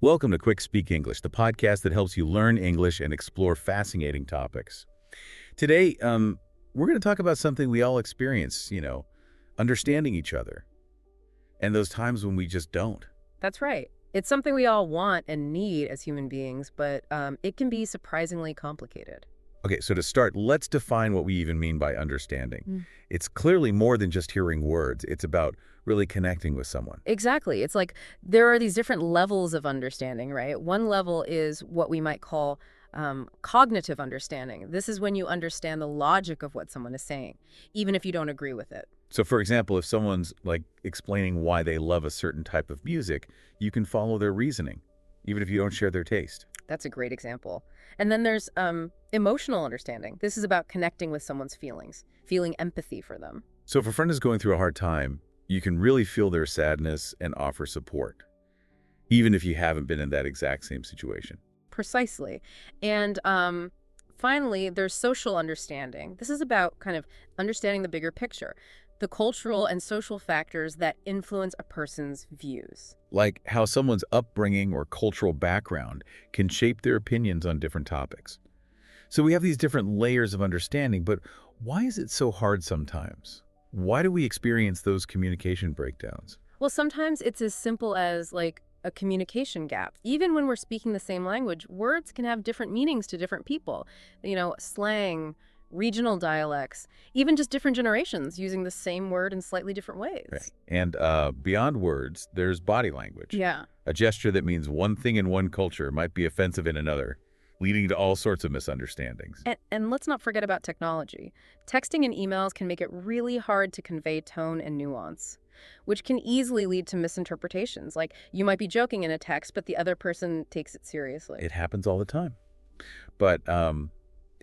Welcome to Quick Speak English, the podcast that helps you learn English and explore fascinating topics. Today, we're going to talk about something we all experience, understanding each other, and those times when we just don't. That's right. It's something we all want and need as human beings, but it can be surprisingly complicated. Okay, so to start, let's define what we even mean by understanding. Mm. It's clearly more than just hearing words. It's about really connecting with someone. Exactly. It's like there are these different levels of understanding, right? One level is what we might call cognitive understanding. This is when you understand the logic of what someone is saying, even if you don't agree with it. So for example, if someone's explaining why they love a certain type of music, you can follow their reasoning, even if you don't share their taste. That's a great example. And then there's emotional understanding. This is about connecting with someone's feelings, feeling empathy for them. So if a friend is going through a hard time, you can really feel their sadness and offer support, even if you haven't been in that exact same situation. Precisely. And finally, there's social understanding. This is about kind of understanding the bigger picture, the cultural and social factors that influence a person's views. Like how someone's upbringing or cultural background can shape their opinions on different topics. So we have these different layers of understanding, but why is it so hard sometimes? Why do we experience those communication breakdowns? Well, sometimes it's as simple as like a communication gap. Even when we're speaking the same language, words can have different meanings to different people. Slang, regional dialects, even just different generations using the same word in slightly different ways. Right. And beyond words, there's body language. Yeah. A gesture that means one thing in one culture might be offensive in another, leading to all sorts of misunderstandings. And let's not forget about technology. Texting and emails can make it really hard to convey tone and nuance, which can easily lead to misinterpretations. Like you might be joking in a text, but the other person takes it seriously. It happens all the time. But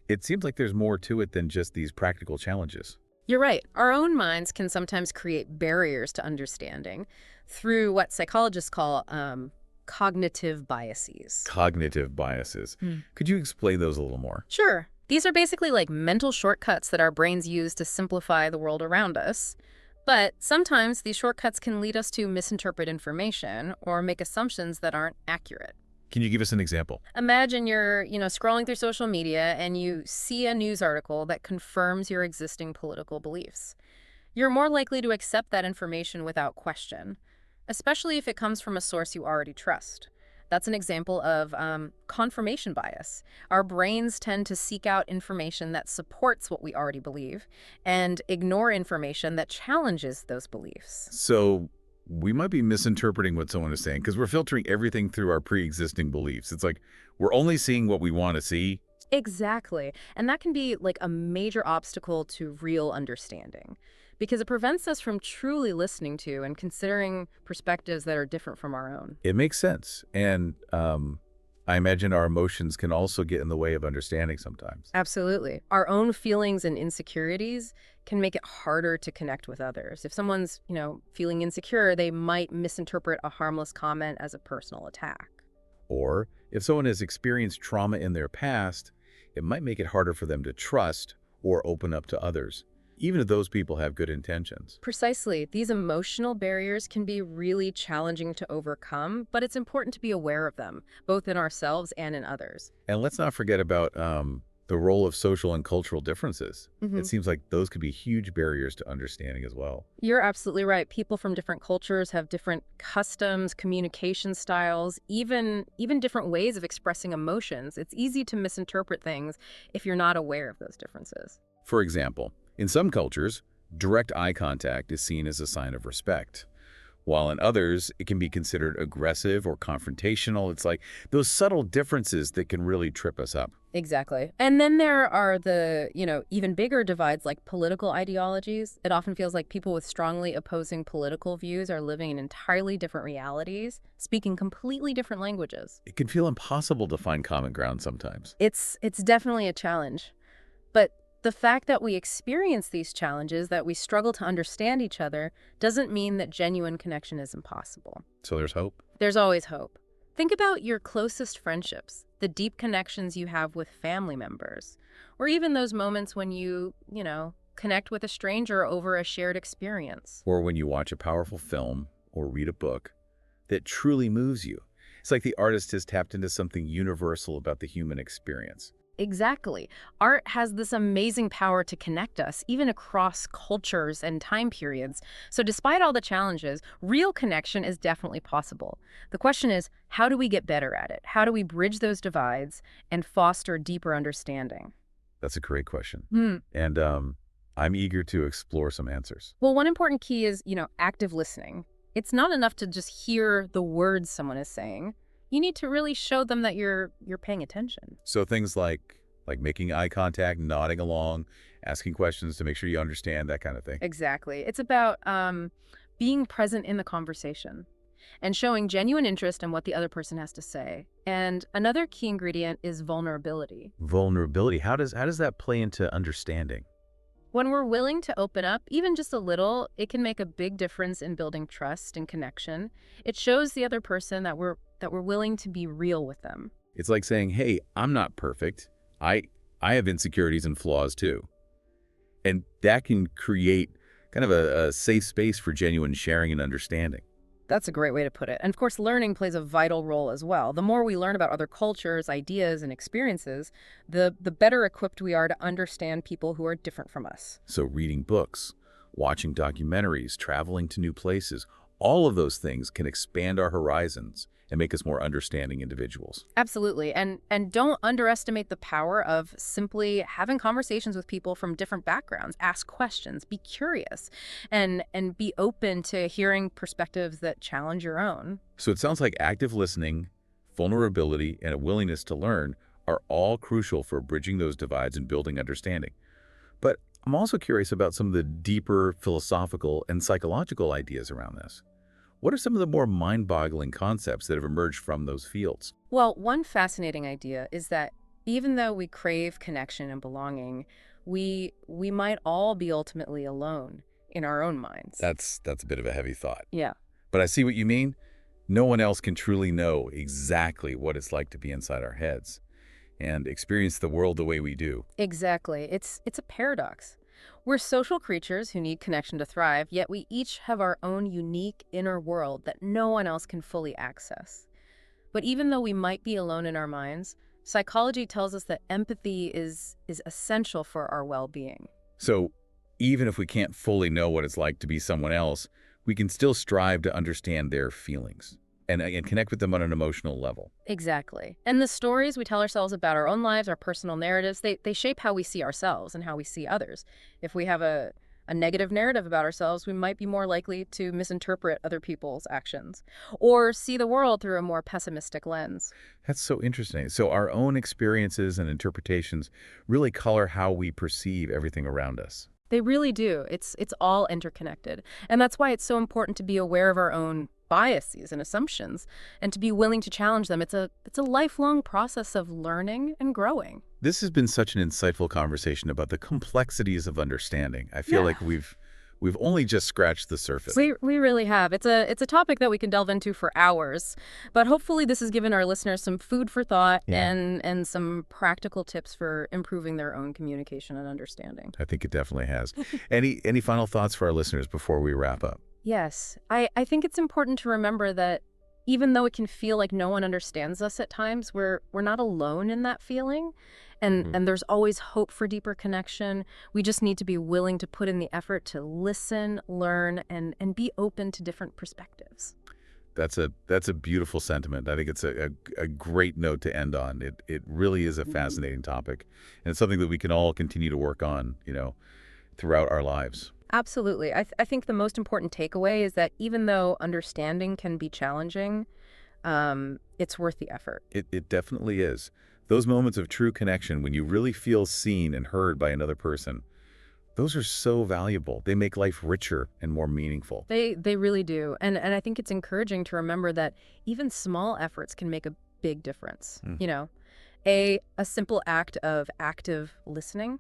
it seems like there's more to it than just these practical challenges. You're right. Our own minds can sometimes create barriers to understanding through what psychologists call cognitive biases. Cognitive biases. Could you explain those a little more? Sure. These are basically like mental shortcuts that our brains use to simplify the world around us. But sometimes these shortcuts can lead us to misinterpret information or make assumptions that aren't accurate. Can you give us an example? Imagine you're, scrolling through social media and you see a news article that confirms your existing political beliefs. You're more likely to accept that information without question, especially if it comes from a source you already trust. That's an example of confirmation bias. Our brains tend to seek out information that supports what we already believe and ignore information that challenges those beliefs. So we might be misinterpreting what someone is saying because we're filtering everything through our pre-existing beliefs. It's like we're only seeing what we want to see. Exactly. And that can be like a major obstacle to real understanding because it prevents us from truly listening to and considering perspectives that are different from our own. It makes sense. And I imagine our emotions can also get in the way of understanding sometimes. Absolutely. Our own feelings and insecurities can make it harder to connect with others. If someone's, feeling insecure, they might misinterpret a harmless comment as a personal attack. Or if someone has experienced trauma in their past, it might make it harder for them to trust or open up to others, even if those people have good intentions. Precisely. These emotional barriers can be really challenging to overcome, but it's important to be aware of them, both in ourselves and in others. And let's not forget about the role of social and cultural differences. It seems like those could be huge barriers to understanding as well. You're absolutely right. People from different cultures have different customs, communication styles, even different ways of expressing emotions. It's easy to misinterpret things if you're not aware of those differences. For example, in some cultures, direct eye contact is seen as a sign of respect, while in others, it can be considered aggressive or confrontational. It's like those subtle differences that can really trip us up. Exactly. And then there are the, even bigger divides like political ideologies. It often feels like people with strongly opposing political views are living in entirely different realities, speaking completely different languages. It can feel impossible to find common ground sometimes. It's definitely a challenge. But the fact that we experience these challenges, that we struggle to understand each other, doesn't mean that genuine connection is impossible. So there's hope? There's always hope. Think about your closest friendships, the deep connections you have with family members, or even those moments when you connect with a stranger over a shared experience. Or when you watch a powerful film or read a book that truly moves you. It's like the artist has tapped into something universal about the human experience. Exactly. Art has this amazing power to connect us, even across cultures and time periods. So despite all the challenges, real connection is definitely possible. The question is, how do we get better at it? How do we bridge those divides and foster deeper understanding? That's a great question. Hmm. And I'm eager to explore some answers. Well, one important key is, active listening. It's not enough to just hear the words someone is saying. You need to really show them that you're paying attention. So things like making eye contact, nodding along, asking questions to make sure you understand, that kind of thing. Exactly. It's about being present in the conversation and showing genuine interest in what the other person has to say. And another key ingredient is vulnerability. Vulnerability. How does that play into understanding? When we're willing to open up, even just a little, it can make a big difference in building trust and connection. It shows the other person that we're willing to be real with them. It's like saying, "Hey, I'm not perfect. I have insecurities and flaws too." And that can create kind of a safe space for genuine sharing and understanding. That's a great way to put it. And of course, learning plays a vital role as well. The more we learn about other cultures, ideas, and experiences, the better equipped we are to understand people who are different from us. So reading books, watching documentaries, traveling to new places, all of those things can expand our horizons and make us more understanding individuals. Absolutely. And don't underestimate the power of simply having conversations with people from different backgrounds. Ask questions, be curious, and be open to hearing perspectives that challenge your own. So it sounds like active listening, vulnerability, and a willingness to learn are all crucial for bridging those divides and building understanding. But I'm also curious about some of the deeper philosophical and psychological ideas around this. What are some of the more mind-boggling concepts that have emerged from those fields? Well, one fascinating idea is that even though we crave connection and belonging, we might all be ultimately alone in our own minds. That's a bit of a heavy thought. Yeah. But I see what you mean. No one else can truly know exactly what it's like to be inside our heads and experience the world the way we do. Exactly. It's a paradox. We're social creatures who need connection to thrive, yet we each have our own unique inner world that no one else can fully access. But even though we might be alone in our minds, psychology tells us that empathy is essential for our well-being. So even if we can't fully know what it's like to be someone else, we can still strive to understand their feelings and connect with them on an emotional level. Exactly. And the stories we tell ourselves about our own lives, our personal narratives, they shape how we see ourselves and how we see others. If we have a negative narrative about ourselves, we might be more likely to misinterpret other people's actions or see the world through a more pessimistic lens. That's so interesting. So our own experiences and interpretations really color how we perceive everything around us. They really do. It's all interconnected. And that's why it's so important to be aware of our own biases and assumptions and to be willing to challenge them. It's a lifelong process of learning and growing. This has been such an insightful conversation about the complexities of understanding. I feel Yeah. like we've only just scratched the surface. We really have. It's a topic that we can delve into for hours, but hopefully this has given our listeners some food for thought Yeah. and some practical tips for improving their own communication and understanding. I think it definitely has. Any final thoughts for our listeners before we wrap up? Yes, I think it's important to remember that even though it can feel like no one understands us at times, we're not alone in that feeling. And there's always hope for deeper connection. We just need to be willing to put in the effort to listen, learn, and be open to different perspectives. That's a beautiful sentiment. I think it's a great note to end on. It really is a fascinating topic, and it's something that we can all continue to work on, throughout our lives. Absolutely. I think the most important takeaway is that even though understanding can be challenging, it's worth the effort. It definitely is. Those moments of true connection when you really feel seen and heard by another person, those are so valuable. They make life richer and more meaningful. They really do. And I think it's encouraging to remember that even small efforts can make a big difference. Mm. A simple act of active listening,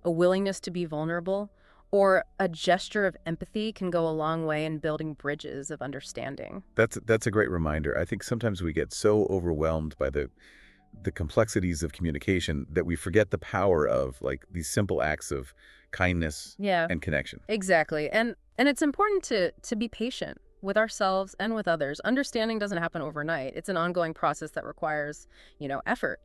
a willingness to be vulnerable, or a gesture of empathy can go a long way in building bridges of understanding. That's a great reminder. I think sometimes we get so overwhelmed by the complexities of communication that we forget the power of like these simple acts of kindness Yeah, and connection. exactly. And it's important to be patient. with ourselves and with others. Understanding doesn't happen overnight. It's an ongoing process that requires, effort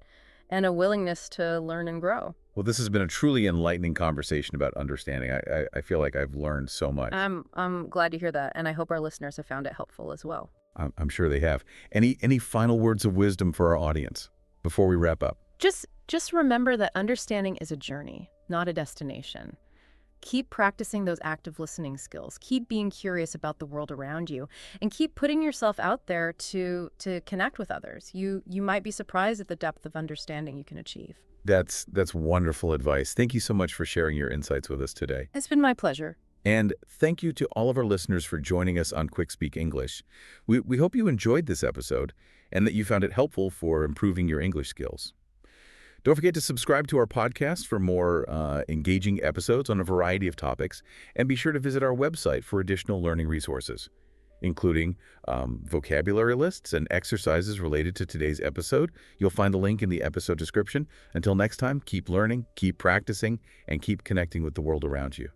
and a willingness to learn and grow. Well, this has been a truly enlightening conversation about understanding. I feel like I've learned so much. I'm glad to hear that, and I hope our listeners have found it helpful as well. I'm sure they have. Any final words of wisdom for our audience before we wrap up? Just remember that understanding is a journey, not a destination. Keep practicing those active listening skills. Keep being curious about the world around you, and keep putting yourself out there to connect with others. You might be surprised at the depth of understanding you can achieve. That's wonderful advice. Thank you so much for sharing your insights with us today. It's been my pleasure. And thank you to all of our listeners for joining us on Quick Speak English. We hope you enjoyed this episode and that you found it helpful for improving your English skills. Don't forget to subscribe to our podcast for more engaging episodes on a variety of topics, and be sure to visit our website for additional learning resources, including vocabulary lists and exercises related to today's episode. You'll find the link in the episode description. Until next time, keep learning, keep practicing, and keep connecting with the world around you.